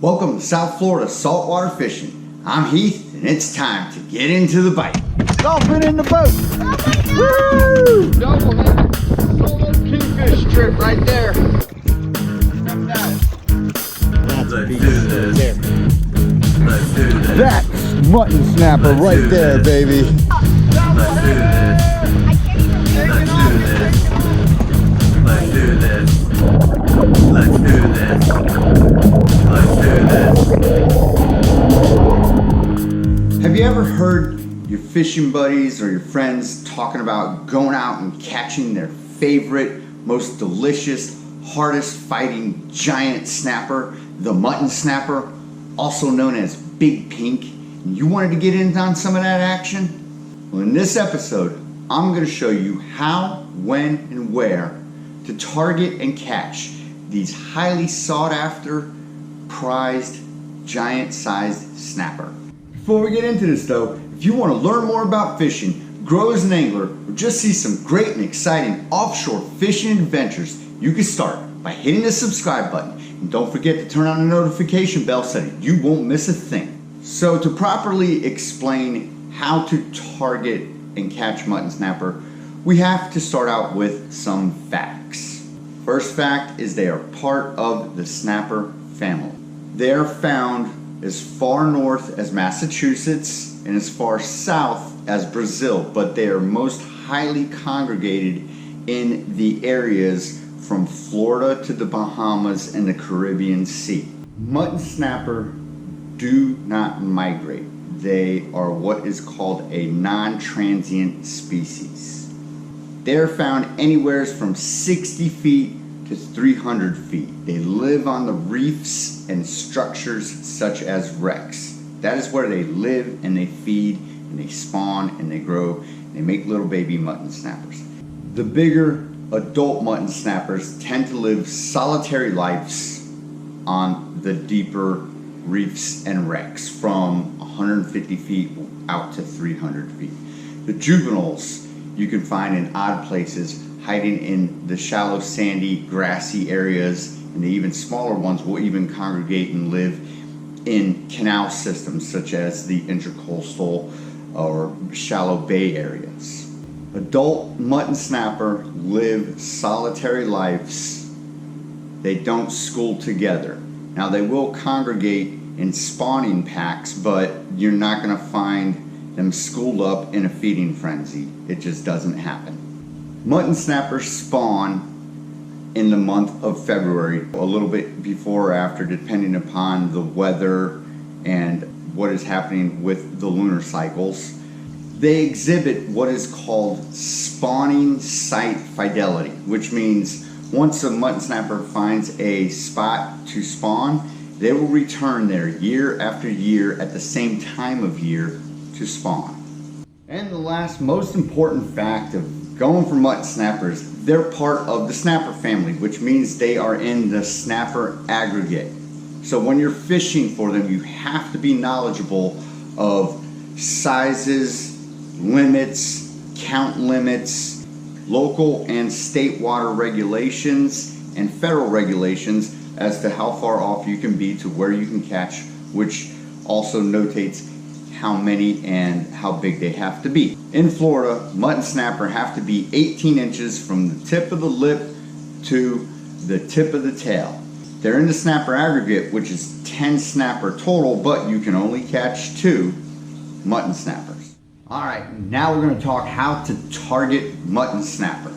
Welcome to South Florida saltwater fishing. I'm Heath, and it's time to get into the bite. Dolphin in the boat. Woo! Double headed solo kingfish trip right there. Let's do this. Let's do this. That's mutton snapper right there, baby. Let's do this. Let's do this. Let's do this. Let's do this. Have you ever heard your fishing buddies or your friends talking about going out and catching their favorite, most delicious, hardest fighting giant snapper, the mutton snapper, also known as Big Pink? And you wanted to get in on some of that action? Well, in this episode, I'm going to show you how, when, and where to target and catch these highly sought after, prized, giant-sized snapper. Before we get into this though, if you want to learn more about fishing, grow as an angler, or just see some great and exciting offshore fishing adventures, you can start by hitting the subscribe button. And don't forget to turn on the notification bell so that you won't miss a thing. So to properly explain how to target and catch mutton snapper, we have to start out with some facts. First fact is they are part of the snapper family. They are found as far north as Massachusetts and as far south as Brazil, but they are most highly congregated in the areas from Florida to the Bahamas and the Caribbean Sea. Mutton snapper do not migrate. They are what is called a non-transient species. They're found anywhere from 60 feet to 300 feet. They live on the reefs and structures such as wrecks. That is where they live and they feed and they spawn and they grow and they make little baby mutton snappers. The bigger adult mutton snappers tend to live solitary lives on the deeper reefs and wrecks from 150 feet out to 300 feet. The juveniles you can find in odd places, hiding in the shallow, sandy, grassy areas, and the even smaller ones will even congregate and live in canal systems such as the intercoastal or shallow bay areas. Adult mutton snapper live solitary lives. They don't school together. Now they will congregate in spawning packs, but you're not going to find them schooled up in a feeding frenzy. It just doesn't happen. Mutton snappers spawn in the month of February, a little bit before or after, depending upon the weather and what is happening with the lunar cycles. They exhibit what is called spawning site fidelity, which means once a mutton snapper finds a spot to spawn, they will return there year after year at the same time of year to spawn. And the last most important fact of going for mutton snappers, they're part of the snapper family, which means they are in the snapper aggregate. So when you're fishing for them, you have to be knowledgeable of sizes, limits, count limits, local and state water regulations, and federal regulations as to how far off you can be to where you can catch, which also notates how many and how big they have to be. In Florida, mutton snapper have to be 18 inches from the tip of the lip to the tip of the tail. They're in the snapper aggregate, which is 10 snapper total, but you can only catch 2 mutton snappers. Alright, now we're going to talk how to target mutton snapper.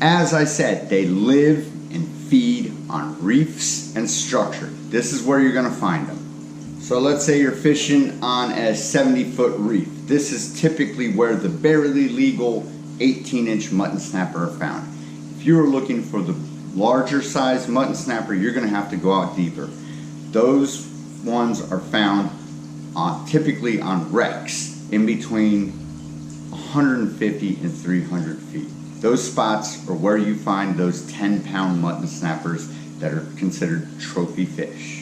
As I said, they live and feed on reefs and structure. This is where you're going to find them. So let's say you're fishing on a 70-foot reef. This is typically where the barely legal 18-inch mutton snapper are found. If you're looking for the larger size mutton snapper, you're going to have to go out deeper. Those ones are found typically on wrecks in between 150 and 300 feet. Those spots are where you find those 10-pound mutton snappers that are considered trophy fish.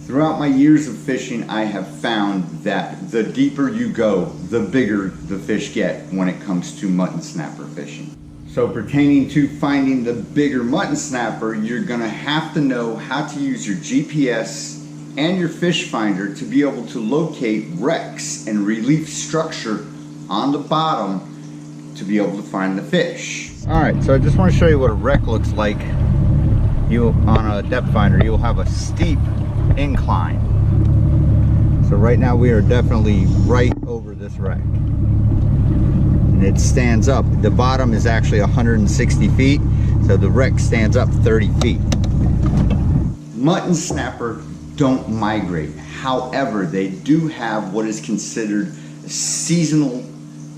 Throughout my years of fishing, I have found that the deeper you go, the bigger the fish get when it comes to mutton snapper fishing. So pertaining to finding the bigger mutton snapper, you're going to have to know how to use your GPS and your fish finder to be able to locate wrecks and relief structure on the bottom to be able to find the fish. Alright, so I just want to show you what a wreck looks like. On a depth finder, you'll have a steep incline. So right now we are definitely right over this wreck. And it stands up. The bottom is actually 160 feet, so the wreck stands up 30 feet. Mutton snapper don't migrate. However, they do have what is considered a seasonal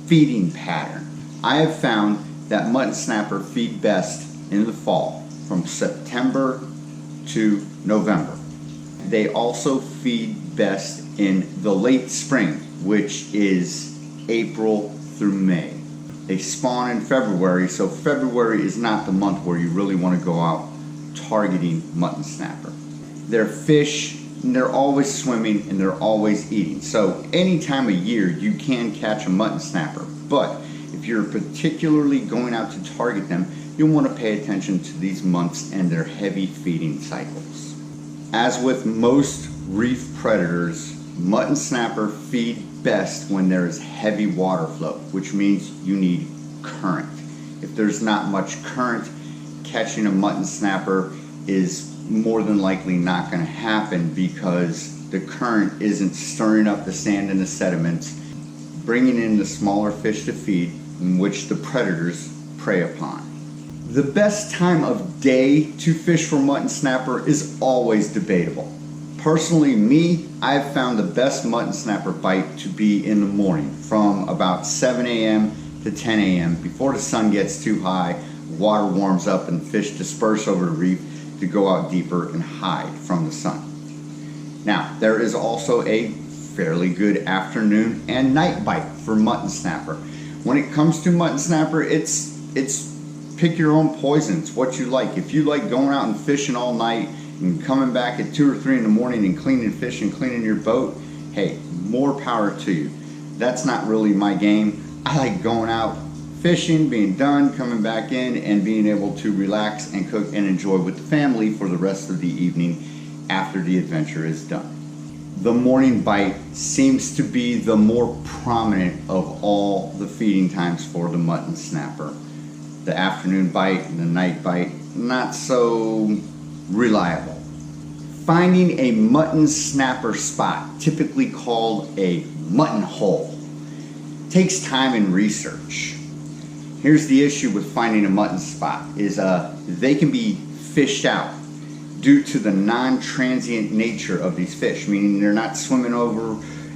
feeding pattern. I have found that mutton snapper feed best in the fall, from September to November. They also feed best in the late spring, which is April through May. They spawn in February, so February is not the month where you really want to go out targeting mutton snapper. They're fish, and they're always swimming, and they're always eating. So any time of year you can catch a mutton snapper, but if you're particularly going out to target them, you'll want to pay attention to these months and their heavy feeding cycles. As with most reef predators, mutton snapper feed best when there is heavy water flow, which means you need current. If there's not much current, catching a mutton snapper is more than likely not going to happen because the current isn't stirring up the sand and the sediments, bringing in the smaller fish to feed, in which the predators prey upon. The best time of day to fish for mutton snapper is always debatable. Personally, I've found the best mutton snapper bite to be in the morning, from about 7 a.m. to 10 a.m. before the sun gets too high, water warms up, and fish disperse over the reef to go out deeper and hide from the sun. Now, there is also a fairly good afternoon and night bite for mutton snapper. When it comes to mutton snapper, it's pick your own poison. It's what you like. If you like going out and fishing all night and coming back at 2 or 3 in the morning and cleaning fish and cleaning your boat, hey, more power to you. That's not really my game. I like going out fishing, being done, coming back in, and being able to relax and cook and enjoy with the family for the rest of the evening after the adventure is done. The morning bite seems to be the more prominent of all the feeding times for the mutton snapper. The afternoon bite and the night bite, not so reliable. Finding a mutton snapper spot, typically called a mutton hole, takes time and research. Here's the issue with finding a mutton spot, is they can be fished out due to the non-transient nature of these fish, meaning they're not swimming over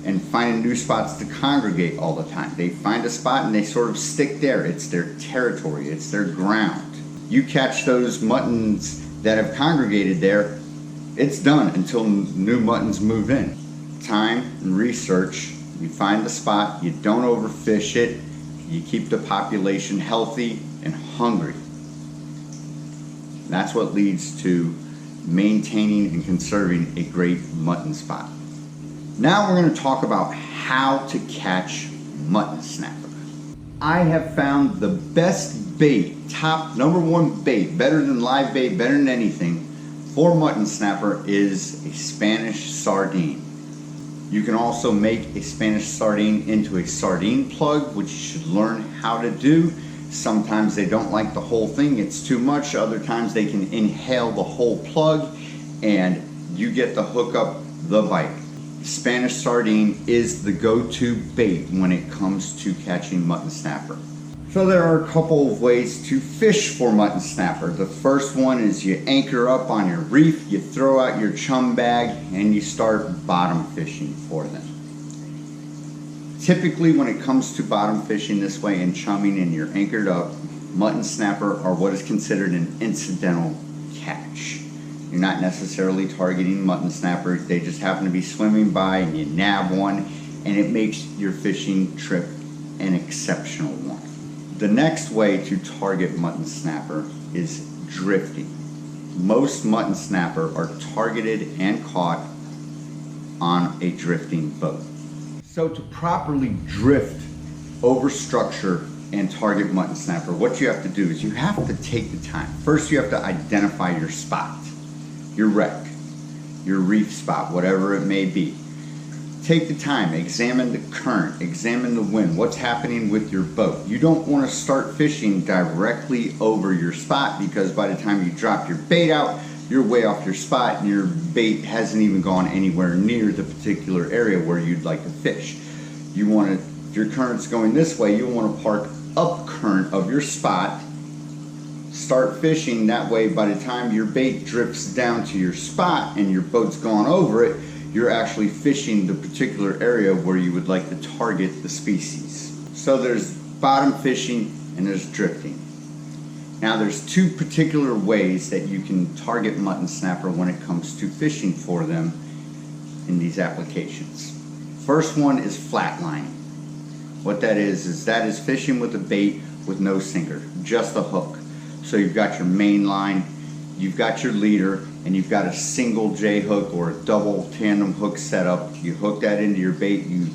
and finding new spots to congregate all the time. They find a spot and they sort of stick there. It's their territory, it's their ground. You catch those muttons that have congregated there, it's done until new muttons move in. Time and research, you find the spot, you don't overfish it, you keep the population healthy and hungry. That's what leads to maintaining and conserving a great mutton spot. Now we're going to talk about how to catch mutton snapper. I have found the best bait, top #1 bait, better than live bait, better than anything, for mutton snapper is a Spanish sardine. You can also make a Spanish sardine into a sardine plug, which you should learn how to do. Sometimes they don't like the whole thing, it's too much. Other times they can inhale the whole plug and you get to hook up the bite. Spanish sardine is the go-to bait when it comes to catching mutton snapper. So there are a couple of ways to fish for mutton snapper. The first one is you anchor up on your reef, you throw out your chum bag, and you start bottom fishing for them. Typically when it comes to bottom fishing this way and chumming and you're anchored up, mutton snapper are what is considered an incidental catch. You're not necessarily targeting mutton snapper, they just happen to be swimming by and you nab one, and it makes your fishing trip an exceptional one. The next way to target mutton snapper is drifting. Most mutton snapper are targeted and caught on a drifting boat. So to properly drift over structure and target mutton snapper, what you have to do is you have to take the time. First you have to identify your spot, your wreck. your reef spot, whatever it may be. Take the time, examine the current, examine the wind, what's happening with your boat. You don't want to start fishing directly over your spot, because by the time you drop your bait out, you're way off your spot and your bait hasn't even gone anywhere near the particular area where you'd like to fish. You want to, if your current's going this way, you'll want to park up current of your spot, start fishing. That way, by the time your bait drifts down to your spot and your boat's gone over it, you're actually fishing the particular area where you would like to target the species. So there's bottom fishing and there's drifting. Now there's two particular ways that you can target mutton snapper when it comes to fishing for them in these applications. First one is flatlining. What that is fishing with a bait with no sinker, just a hook. So you've got your main line, you've got your leader, and you've got a single J hook or a double tandem hook setup. You hook that into your bait, you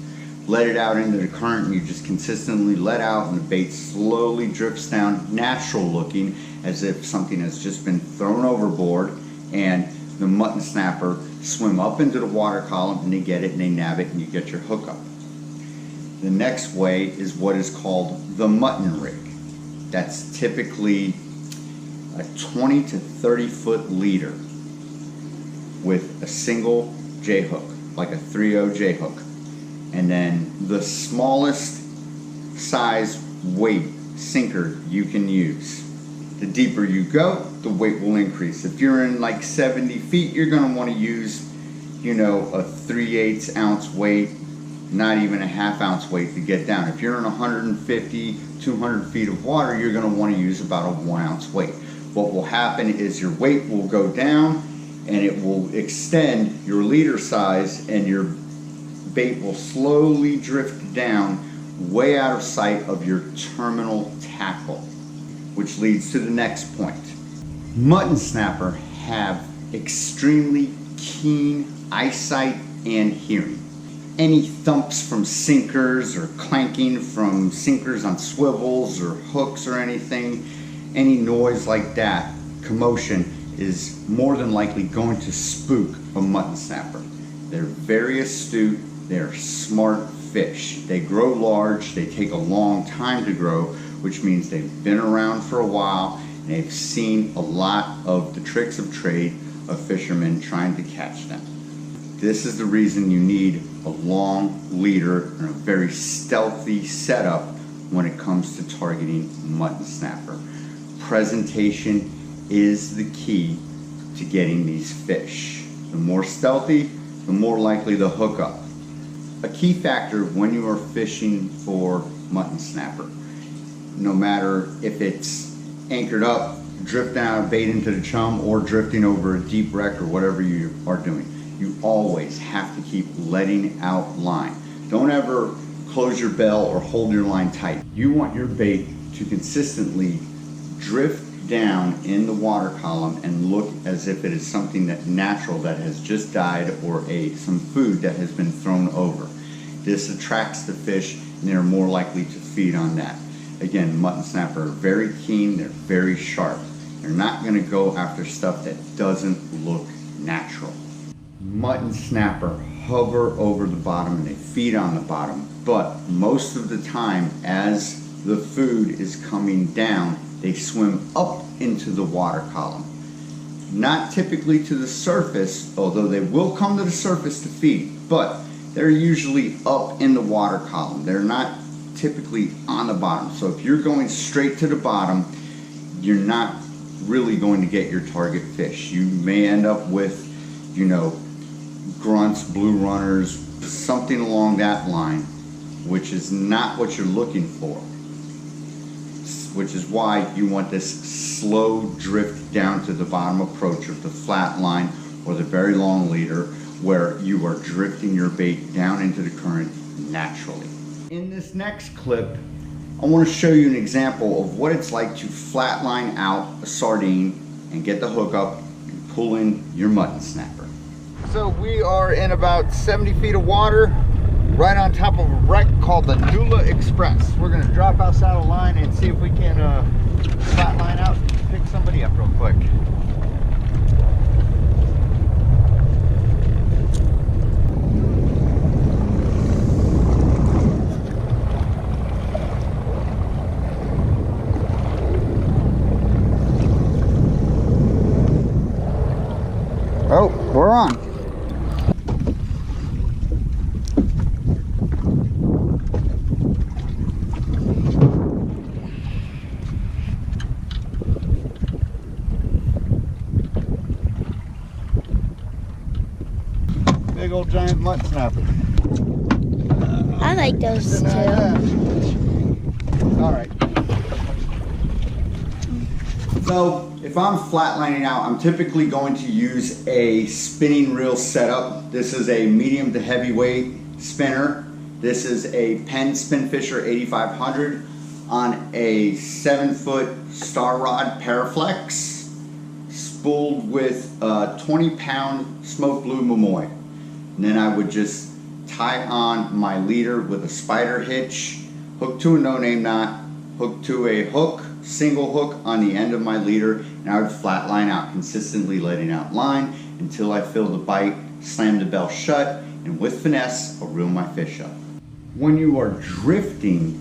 let it out into the current, and you just consistently let out, and the bait slowly drifts down, natural looking, as if something has just been thrown overboard, and the mutton snapper swim up into the water column and they get it and they nab it and you get your hook up. The next way is what is called the mutton rig. That's typically a 20 to 30 foot leader with a single J hook, like a 3/0 J hook, and then the smallest size weight sinker you can use. The deeper you go, the weight will increase. If you're in like 70 feet, you're going to want to use, you know, a 3/8 ounce weight, not even a ½ ounce weight to get down. If you're in 150, 200 feet of water, you're going to want to use about a 1 ounce weight. What will happen is your weight will go down and it will extend your leader size, and your bait will slowly drift down way out of sight of your terminal tackle, which leads to the next point. Mutton snapper have extremely keen eyesight and hearing. Any thumps from sinkers or clanking from sinkers on swivels or hooks or anything, any noise like that, commotion, is more than likely going to spook a mutton snapper. They're very astute, they're smart fish. They grow large, they take a long time to grow, which means they've been around for a while and they've seen a lot of the tricks of trade of fishermen trying to catch them. This is the reason you need a long leader and a very stealthy setup when it comes to targeting mutton snapper. Presentation is the key to getting these fish. The more stealthy, the more likely to hook up. A key factor when you are fishing for mutton snapper, no matter if it's anchored up, drifting out a bait into the chum, or drifting over a deep wreck or whatever you are doing, you always have to keep letting out line. Don't ever close your bell or hold your line tight. You want your bait to consistently drift down in the water column and look as if it is something that natural that has just died, or some food that has been thrown over. This attracts the fish and they're more likely to feed on that. Again, mutton snapper are very keen, they're very sharp. They're not going to go after stuff that doesn't look natural. Mutton snapper hover over the bottom and they feed on the bottom, but most of the time as the food is coming down, they swim up into the water column. Not typically to the surface, although they will come to the surface to feed, but they're usually up in the water column. They're not typically on the bottom. So if you're going straight to the bottom, you're not really going to get your target fish. You may end up with, you know, grunts, blue runners, something along that line, which is not what you're looking for. Which is why you want this slow drift down to the bottom approach of the flat line or the very long leader, where you are drifting your bait down into the current naturally. In this next clip, I want to show you an example of what it's like to flatline out a sardine and get the hook up and pull in your mutton snapper. So we are in about 70 feet of water, right on top of a wreck called the Nula Express. We're going to drop outside of line and see if we can flatline out and pick somebody up real quick. Big old giant mutton snapper. I like those too. All right. So if I'm flatlining out, I'm typically going to use a spinning reel setup. This is a medium to heavyweight spinner. This is a Penn Spinfisher 8500 on a 7-foot star rod Paraflex, spooled with a 20-pound smoke blue Momoi. And then I would just tie on my leader with a spider hitch, hook to a no-name knot, hook to a hook, single hook on the end of my leader, and I would flatline out, consistently letting out line until I feel the bite, slam the bell shut, and with finesse, I'll reel my fish up. When you are drifting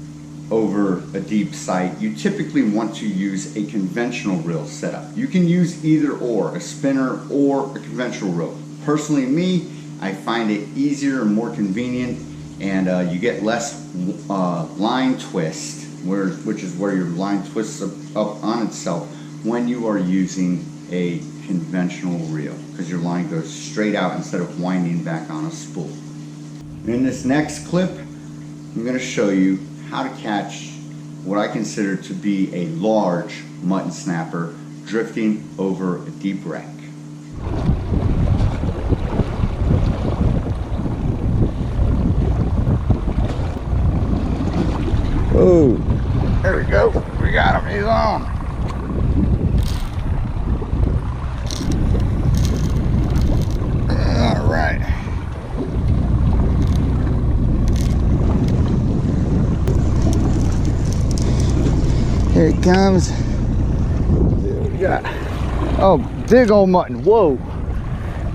over a deep site, you typically want to use a conventional reel setup. You can use either or, a spinner or a conventional reel. Personally, me, I find it easier and more convenient, and you get less line twist, which is where your line twists up on itself when you are using a conventional reel, because your line goes straight out instead of winding back on a spool. In this next clip, I'm going to show you how to catch what I consider to be a large mutton snapper drifting over a deep wreck. Oh, there we go. We got him. He's on. All right. Here it comes. There we got. Oh, big old mutton. Whoa.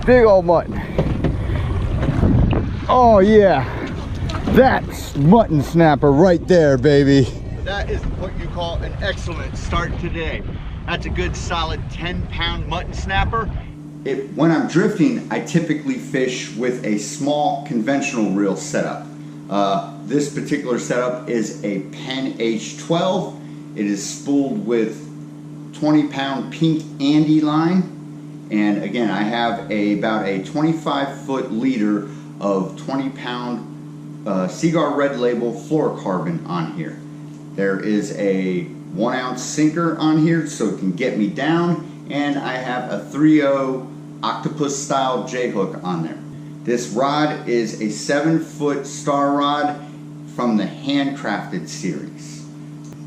Big old mutton. Oh, yeah. That's mutton snapper right there, baby. That is what you call an excellent start today. That's a good solid 10-pound mutton snapper. When I'm drifting, I typically fish with a small conventional reel setup. This particular setup is a Penn H12. It is spooled with 20-pound pink Andy line. And again, I have about a 25-foot leader of 20-pound Seaguar red Label Fluorocarbon on here. There is a 1-ounce sinker on here so it can get me down, and I have a 3/0 octopus style J hook on there. This rod is a 7-foot star rod from the handcrafted series.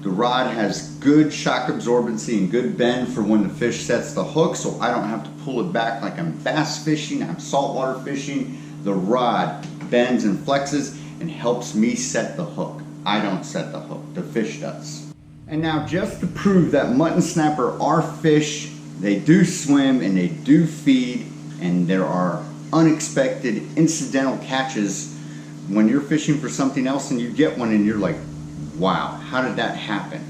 The rod has good shock absorbency and good bend for when the fish sets the hook, so I don't have to pull it back like I'm bass fishing, I'm saltwater fishing. The rod bends and flexes and helps me set the hook. I don't set the hook, the fish does. And now, just to prove that mutton snapper are fish, they do swim and they do feed, and there are unexpected incidental catches when you're fishing for something else and you get one and you're like, wow, how did that happen?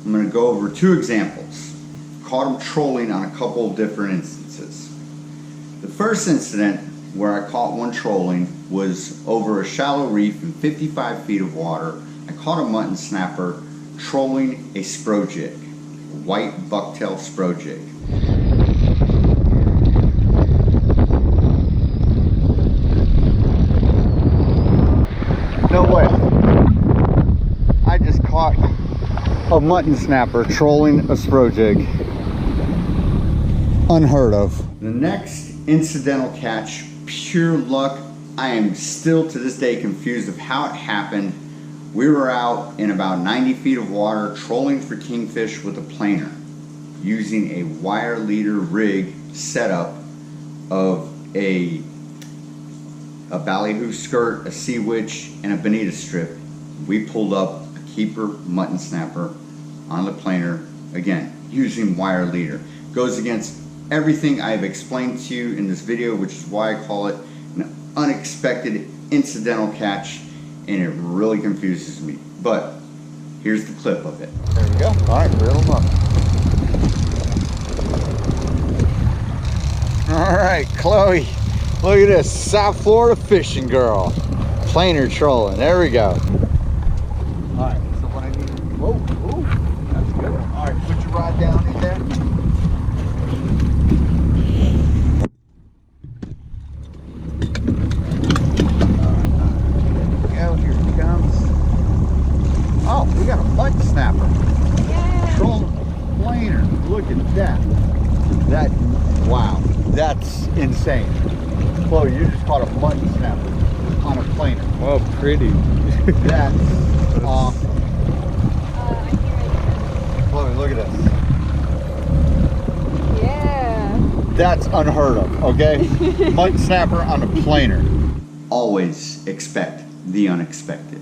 I'm gonna go over 2 examples. Caught them trolling on a couple of different instances. The first incident where I caught one trolling was over a shallow reef in 55 feet of water. I caught a mutton snapper trolling a SPRO Jig, a white bucktail SPRO Jig. No way. I just caught a mutton snapper trolling a SPRO Jig. Unheard of. The next incidental catch, pure luck. I am still to this day confused of how it happened. We were out in about 90 feet of water trolling for kingfish with a planer, using a wire leader rig setup of a ballyhoo skirt, a sea witch, and a bonita strip. We pulled up a keeper mutton snapper on the planer, again, using wire leader. Goes against everything I've explained to you in this video, which is why I call it an unexpected incidental catch, and it really confuses me. But here's the clip of it. There we go. All right, reel them up. All right, Chloe, look at this South Florida fishing girl. Planer trolling. There we go. All right, so what I need. Whoa, whoa, that's good. All right, put your rod down in there. insane. Chloe, you just caught a mutton snapper on a planer. Oh, pretty. That's awesome. Chloe, look at this. Yeah. That's unheard of, okay? Mutton snapper on a planer. Always expect the unexpected.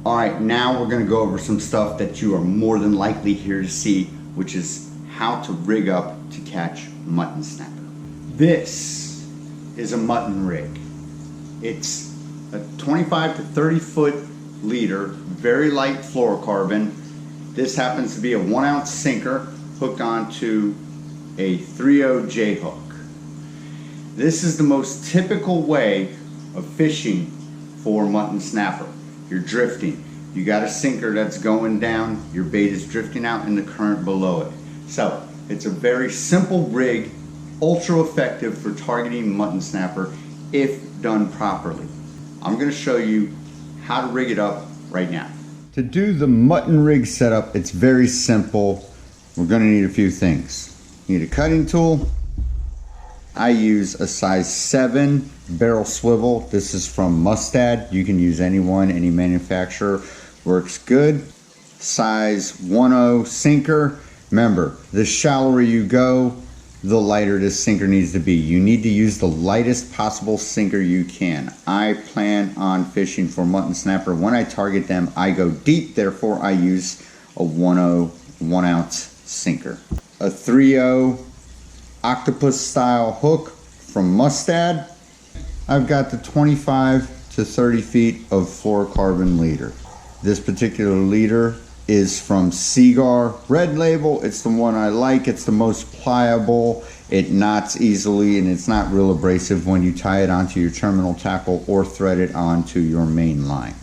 All right, now we're gonna go over some stuff that you are more than likely here to see, which is how to rig up to catch mutton snapper. This is a mutton rig. It's a 25 to 30 foot leader, very light fluorocarbon. This happens to be a 1 ounce sinker hooked onto a 3/0 J hook. This is the most typical way of fishing for mutton snapper. You're drifting. You got a sinker that's going down. Your bait is drifting out in the current below it. So it's a very simple rig, ultra effective for targeting mutton snapper if done properly. I'm going to show you how to rig it up right now. To do the mutton rig setup, it's very simple. We're going to need a few things. You need a cutting tool. I use a size 7 barrel swivel. This is from Mustad. You can use any one, any manufacturer. Works good. Size 1/0 sinker. Remember, the shallower you go, the lighter this sinker needs to be. You need to use the lightest possible sinker you can. I plan on fishing for mutton snapper. When I target them, I go deep. Therefore, I use a 1/0 1 ounce sinker. A 3/0 octopus style hook from Mustad. I've got the 25 to 30 feet of fluorocarbon leader. This particular leader is from Seaguar Red Label. It's the one I like. It's the most pliable. It knots easily and it's not real abrasive when you tie it onto your terminal tackle or thread it onto your main line.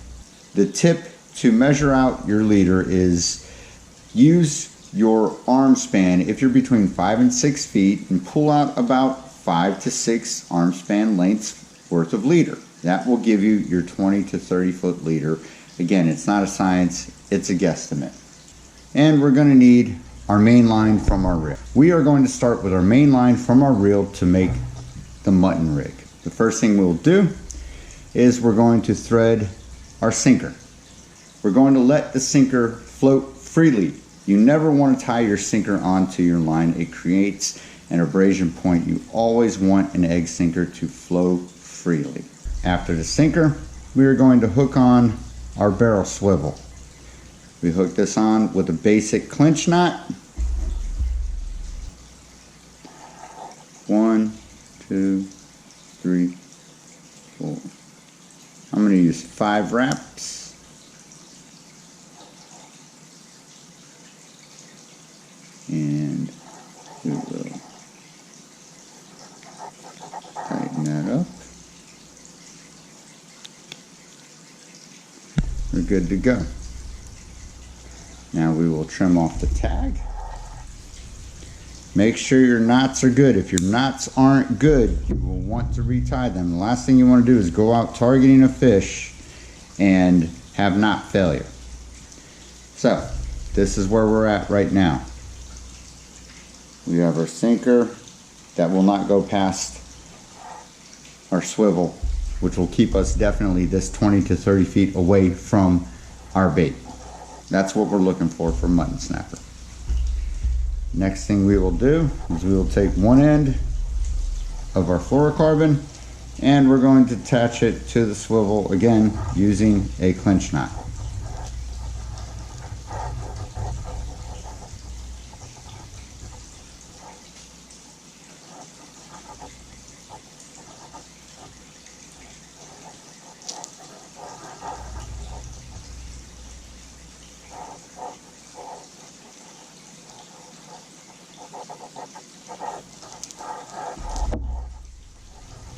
The tip to measure out your leader is use your arm span if you're between 5 and 6 feet and pull out about 5 to 6 arm span lengths worth of leader. That will give you your 20 to 30 foot leader. Again, it's not a science, it's a guesstimate. And we're going to need our main line from our reel. We are going to start with our main line from our reel to make the mutton rig. The first thing we'll do is we're going to thread our sinker. We're going to let the sinker float freely. You never want to tie your sinker onto your line. It creates an abrasion point. You always want an egg sinker to flow freely. After the sinker, we are going to hook on our barrel swivel. We hook this on with a basic clinch knot. 1, 2, 3, 4. I'm going to use 5 wraps. And we will tighten that up. We're good to go. Now we will trim off the tag. Make sure your knots are good. If your knots aren't good, you will want to retie them. The last thing you want to do is go out targeting a fish and have knot failure. So, this is where we're at right now. We have our sinker that will not go past our swivel, which will keep us definitely this 20 to 30 feet away from our bait. That's what we're looking for mutton snapper. Next thing we will do is we will take one end of our fluorocarbon and we're going to attach it to the swivel again using a clinch knot.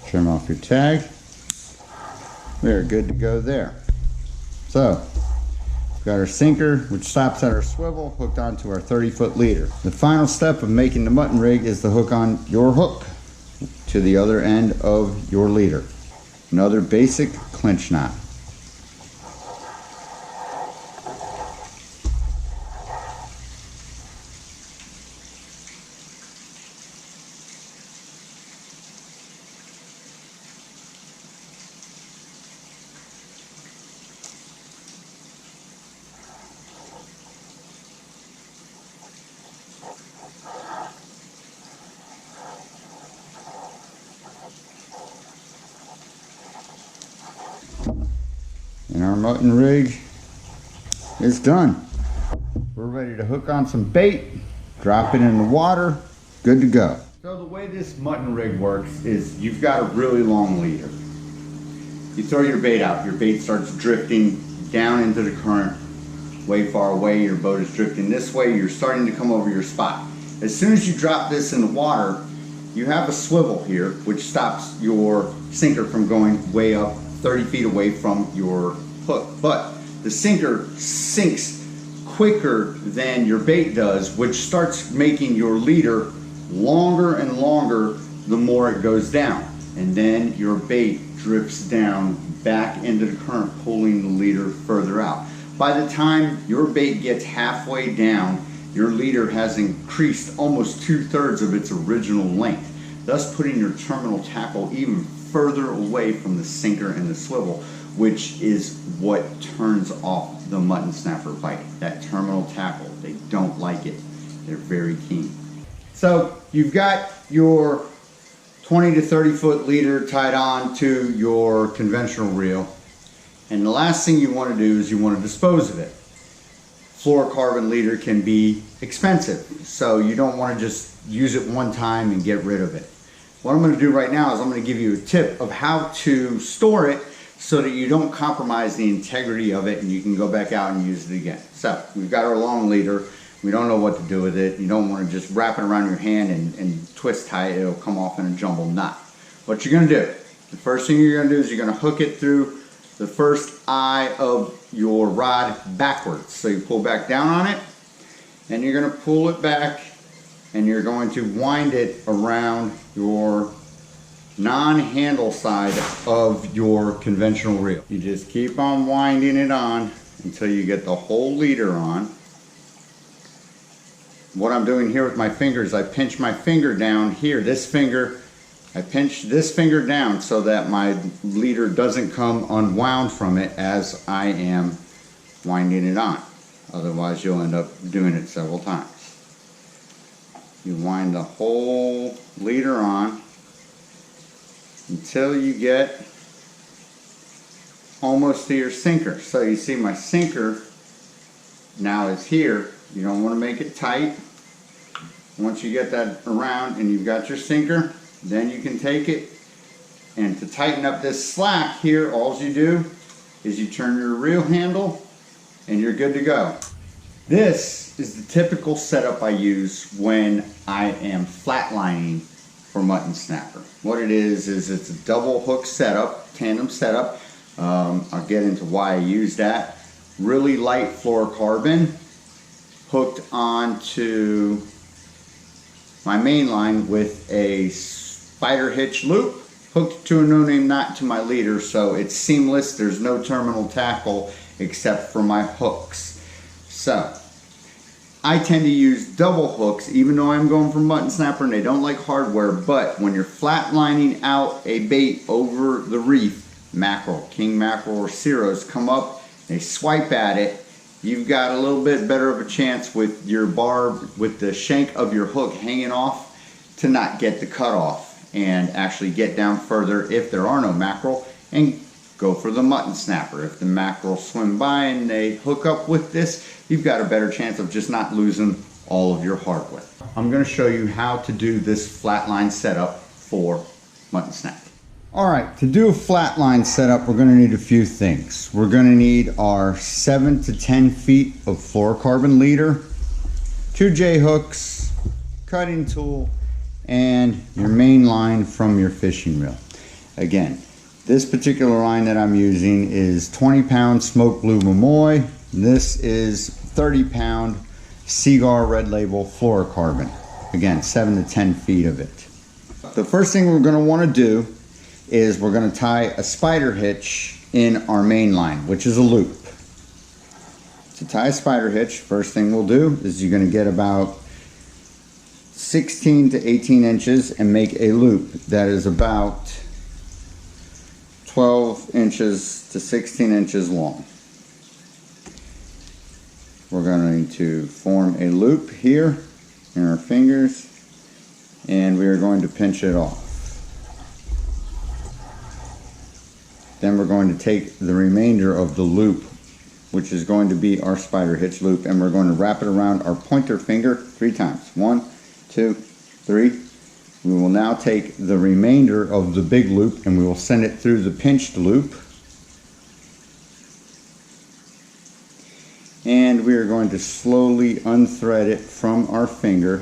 Trim off your tag. We are good to go there. So, we've got our sinker, which stops at our swivel, hooked onto our 30-foot leader. The final step of making the mutton rig is to hook on your hook to the other end of your leader. Another basic clinch knot. And our mutton rig is done. We're ready to hook on some bait, drop it in the water, good to go. So the way this mutton rig works is you've got a really long leader. You throw your bait out, your bait starts drifting down into the current, way far away, your boat is drifting this way, you're starting to come over your spot. As soon as you drop this in the water, you have a swivel here which stops your sinker from going way up 30 feet away from your hook. But the sinker sinks quicker than your bait does, which starts making your leader longer and longer the more it goes down. And then your bait drifts down back into the current, pulling the leader further out. By the time your bait gets halfway down, your leader has increased almost 2/3 of its original length, thus putting your terminal tackle even further away from the sinker and the swivel, which is what turns off the mutton snapper bite. That terminal tackle, they don't like it. They're very keen. So you've got your 20 to 30 foot leader tied on to your conventional reel. And the last thing you want to do is you want to dispose of it. Fluorocarbon leader can be expensive, so you don't want to just use it one time and get rid of it. What I'm going to do right now is I'm going to give you a tip of how to store it so that you don't compromise the integrity of it and you can go back out and use it again. So we've got our long leader. We don't know what to do with it. You don't want to just wrap it around your hand and twist tie it. It'll come off in a jumbled knot. What you're going to do, the first thing you're going to do is you're going to hook it through the first eye of your rod backwards. So you pull back down on it and you're going to pull it back and you're going to wind it around your non-handle side of your conventional reel. You just keep on winding it on until you get the whole leader on. What I'm doing here with my fingers, I pinch my finger down here, this finger, I pinch this finger down so that my leader doesn't come unwound from it as I am winding it on. Otherwise you'll end up doing it several times. You wind the whole leader on until you get almost to your sinker. So you see my sinker now is here. You don't want to make it tight. Once you get that around and you've got your sinker, then you can take it, and to tighten up this slack here, all you do is you turn your reel handle and you're good to go. This is the typical setup I use when I am flatlining for mutton snapper. What it is it's a double hook setup, tandem setup. I'll get into why I use that. Really light fluorocarbon hooked onto my main line with a spider hitch loop hooked to a no-name knot to my leader, so it's seamless. There's no terminal tackle except for my hooks. So I tend to use double hooks even though I'm going for mutton snapper and they don't like hardware, but when you're flatlining out a bait over the reef, mackerel, king mackerel or ceros come up, they swipe at it, you've got a little bit better of a chance with your barb, with the shank of your hook hanging off, to not get the cut off and actually get down further if there are no mackerel and go for the mutton snapper. If the mackerel swim by and they hook up with this, you've got a better chance of just not losing all of your hardware. I'm going to show you how to do this flatline setup for mutton snapper. Alright, to do a flatline setup, we're going to need a few things. We're going to need our 7 to 10 feet of fluorocarbon leader, 2 J hooks, cutting tool, and your main line from your fishing reel. Again, this particular line that I'm using is 20-pound smoke blue Momoi. This is 30-pound Seaguar red label fluorocarbon. Again, 7 to 10 feet of it. The first thing we're going to want to do is we're going to tie a spider hitch in our main line, which is a loop. To tie a spider hitch, first thing we'll do is you're going to get about 16 to 18 inches and make a loop that is about 12 inches to 16 inches long. We're going to form a loop here in our fingers and we are going to pinch it off. then we're going to take the remainder of the loop, which is going to be our spider hitch loop, and we're going to wrap it around our pointer finger 3 times. 1, 2, 3. We will now take the remainder of the big loop and we will send it through the pinched loop. And we are going to slowly unthread it from our finger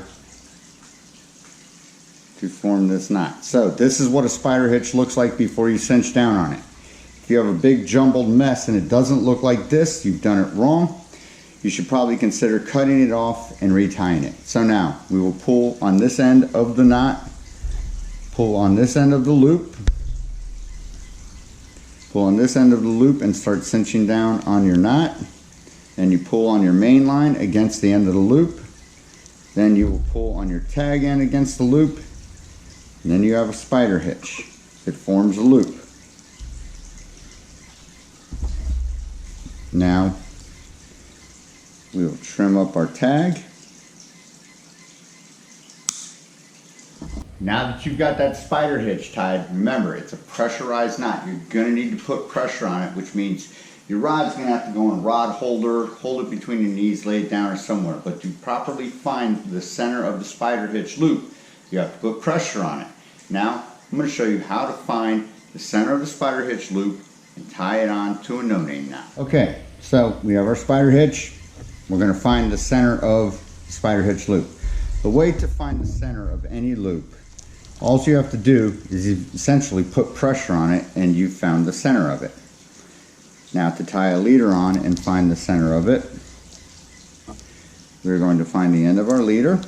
to form this knot. So this is what a spider hitch looks like before you cinch down on it. If you have a big jumbled mess and it doesn't look like this, you've done it wrong. You should probably consider cutting it off and retying it. So now we will pull on this end of the knot, pull on this end of the loop, pull on this end of the loop and start cinching down on your knot. Then you pull on your main line against the end of the loop. Then you will pull on your tag end against the loop. And then you have a spider hitch. It forms a loop. Now we will trim up our tag. Now that you've got that spider hitch tied, remember it's a pressurized knot. You're going to need to put pressure on it, which means your rod's going to have to go in a rod holder, hold it between your knees, lay it down or somewhere. But to properly find the center of the spider hitch loop, you have to put pressure on it. Now I'm going to show you how to find the center of the spider hitch loop and tie it on to a no-name knot. Okay, so we have our spider hitch. We're going to find the center of the spider hitch loop. The way to find the center of any loop, all you have to do is essentially put pressure on it and you've found the center of it. Now to tie a leader on and find the center of it, we're going to find the end of our leader.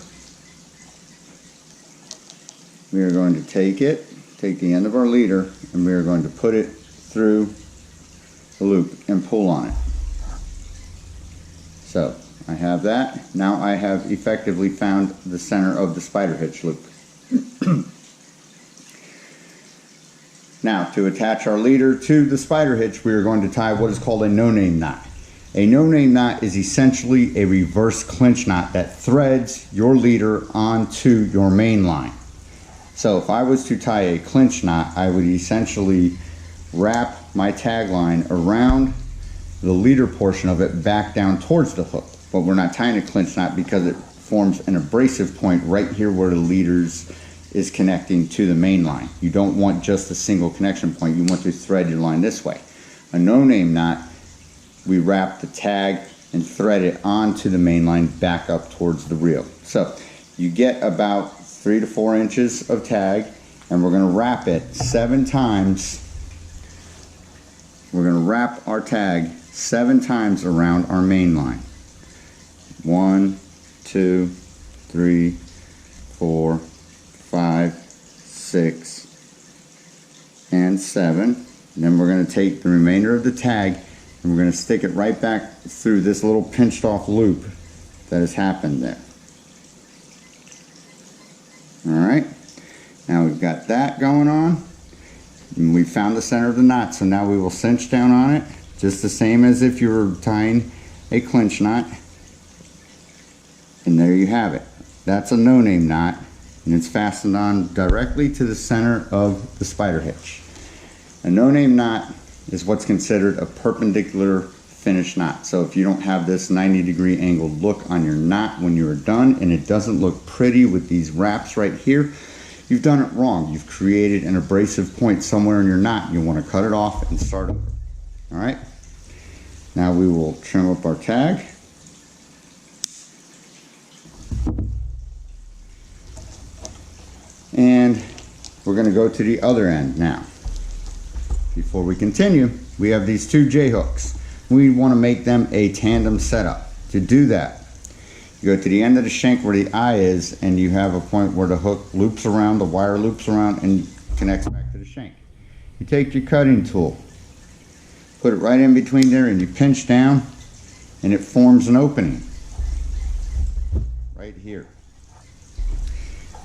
We are going to take the end of our leader, and we are going to put it through the loop and pull on it. So I have that. Now I have effectively found the center of the spider hitch loop. Now to attach our leader to the spider hitch, we are going to tie what is called a no-name knot. A no-name knot is essentially a reverse clinch knot that threads your leader onto your main line. So if I was to tie a clinch knot, I would essentially wrap my tag line around the leader portion of it back down towards the hook. But we're not tying a clinch knot because it forms an abrasive point right here where the leaders is connecting to the main line. You don't want just a single connection point. You want to thread your line this way. A no-name knot, we wrap the tag and thread it onto the main line back up towards the reel. So you get about 3 to 4 inches of tag, and we're going to wrap it 7 times. We're going to wrap our tag 7 times around our main line. 1, 2, 3, 4, 5, 6, and 7. And then we're going to take the remainder of the tag and we're going to stick it right back through this little pinched off loop that has happened there. Alright, now we've got that going on, and we found the center of the knot, so now we will cinch down on it, just the same as if you were tying a clinch knot, and there you have it. That's a no-name knot, and it's fastened on directly to the center of the spider hitch. A no-name knot is what's considered a perpendicular finish knot. So if you don't have this 90-degree angled look on your knot when you are done, and it doesn't look pretty with these wraps right here, you've done it wrong. You've created an abrasive point somewhere in your knot. You want to cut it off and start over. All right. Now we will trim up our tag. And we're going to go to the other end now. Before we continue, we have these 2 J-hooks. We want to make them a tandem setup. To do that, you go to the end of the shank where the eye is, and you have a point where the hook loops around, the wire loops around, and connects back to the shank. You take your cutting tool, put it right in between there, and you pinch down, and it forms an opening right here.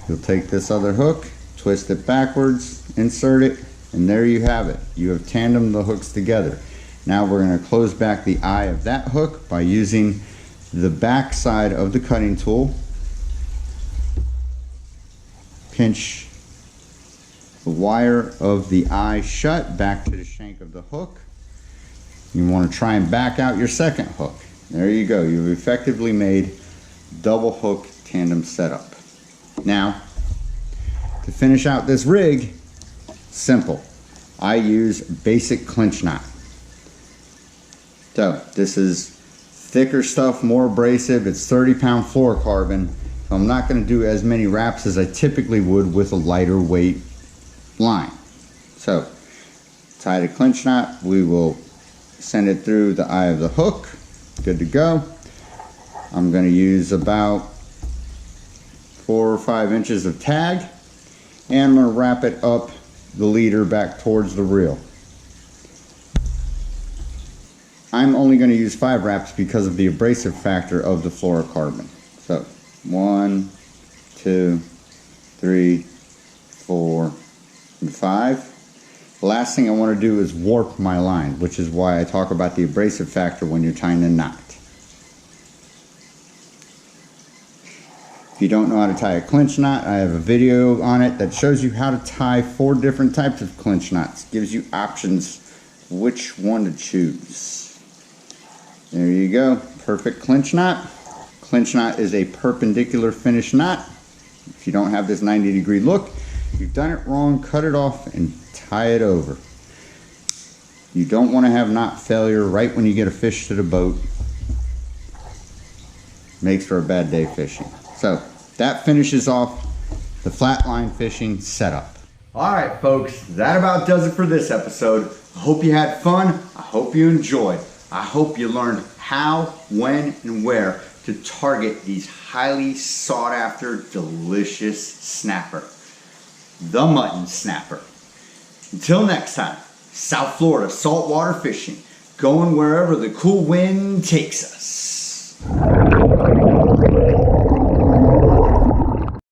You'll take this other hook, twist it backwards, insert it, and there you have it. You have tandemed the hooks together. Now we're going to close back the eye of that hook by using the back side of the cutting tool. Pinch the the wire of the eye shut back to the shank of the hook. You want to try and back out your second hook. There you go. You've effectively made double hook tandem setup. Now, to finish out this rig, simple. I use basic clinch knot. So this is thicker stuff, more abrasive. It's 30-pound fluorocarbon. So I'm not going to do as many wraps as I typically would with a lighter weight line. So tie the clinch knot. We will send it through the eye of the hook. Good to go. I'm going to use about 4 or 5 inches of tag, and I'm going to wrap it up the leader back towards the reel. I'm only going to use 5 wraps because of the abrasive factor of the fluorocarbon. So 1, 2, 3, 4, and 5. The last thing I want to do is warp my line, which is why I talk about the abrasive factor when you're tying a knot. If you don't know how to tie a clinch knot, I have a video on it that shows you how to tie 4 different types of clinch knots. Gives you options which one to choose. There you go, perfect clinch knot. Clinch knot is a perpendicular finish knot. If you don't have this 90-degree look, you've done it wrong. Cut it off and tie it over. You don't want to have knot failure right when you get a fish to the boat. Makes for a bad day fishing. So that finishes off the flatline fishing setup. All right, folks, that about does it for this episode. I hope you had fun. I hope you enjoyed. I hope you learned how, when, and where to target these highly sought after, delicious snapper, the Mutton Snapper. Until next time, South Florida saltwater fishing, going wherever the cool wind takes us.